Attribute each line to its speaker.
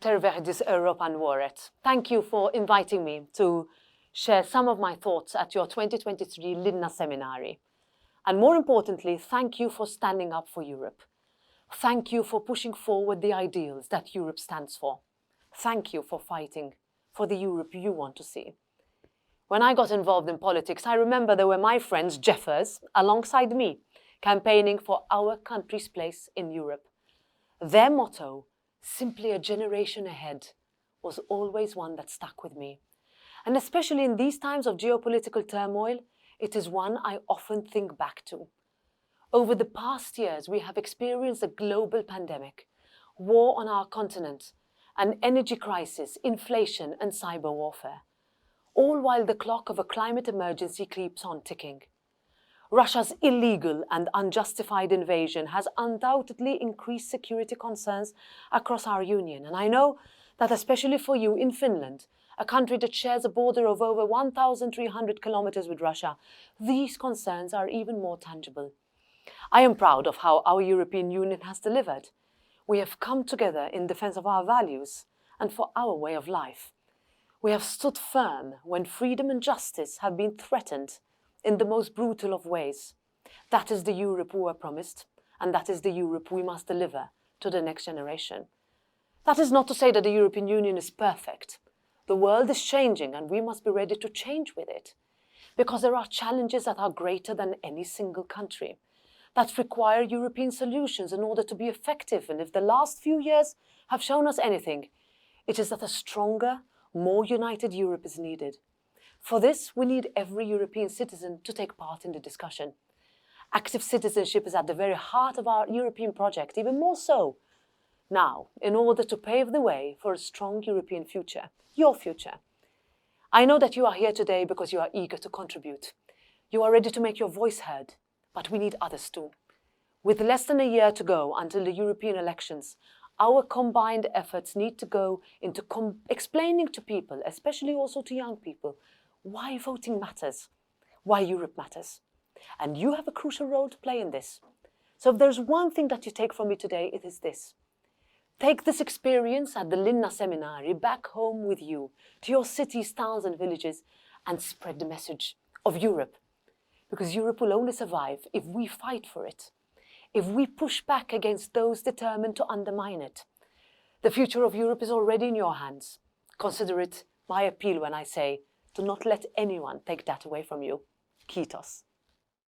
Speaker 1: tervehdys, Eurooppanuoret. Thank you for inviting me to share some of my thoughts at your 2023 Linnaseminaarille. And more importantly, thank you for standing up for Europe. Thank you for pushing forward the ideals that Europe stands for. Thank you for fighting for the Europe you want to see. When I got involved in politics, I remember there were my friends, Jeffers, alongside me, campaigning for our country's place in Europe. Their motto, simply a generation ahead, was always one that stuck with me. And especially in these times of geopolitical turmoil, it is one I often think back to. Over the past years, we have experienced a global pandemic, war on our continent, an energy crisis, inflation and cyber warfare, all while the clock of a climate emergency keeps on ticking. Russia's illegal and unjustified invasion has undoubtedly increased security concerns across our union, and I know that especially for you in Finland, a country that shares a border of over 1,300 kilometers with Russia, these concerns are even more tangible. I am proud of how our European Union has delivered. We have come together in defense of our values and for our way of life. We have stood firm when freedom and justice have been threatened in the most brutal of ways. That is the Europe we were promised, and that is the Europe we must deliver to the next generation. That is not to say that the European Union is perfect. The world is changing and we must be ready to change with it, because there are challenges that are greater than any single country, that require European solutions in order to be effective. And if the last few years have shown us anything, it is that a stronger, more united Europe is needed. For this, we need every European citizen to take part in the discussion. Active citizenship is at the very heart of our European project, even more so now, in order to pave the way for a strong European future, your future. I know that you are here today because you are eager to contribute. You are ready to make your voice heard, but we need others too. With less than a year to go until the European elections, our combined efforts need to go into explaining to people, especially also to young people, why voting matters, why Europe matters. And you have a crucial role to play in this. So if there's one thing that you take from me today, it is this. Take this experience at the Linnaseminaarille back home with you, to your cities, towns and villages, and spread the message of Europe. Because Europe will only survive if we fight for it, if we push back against those determined to undermine it. The future of Europe is already in your hands. Consider it my appeal when I say, do not let anyone take that away from you. Kiitos.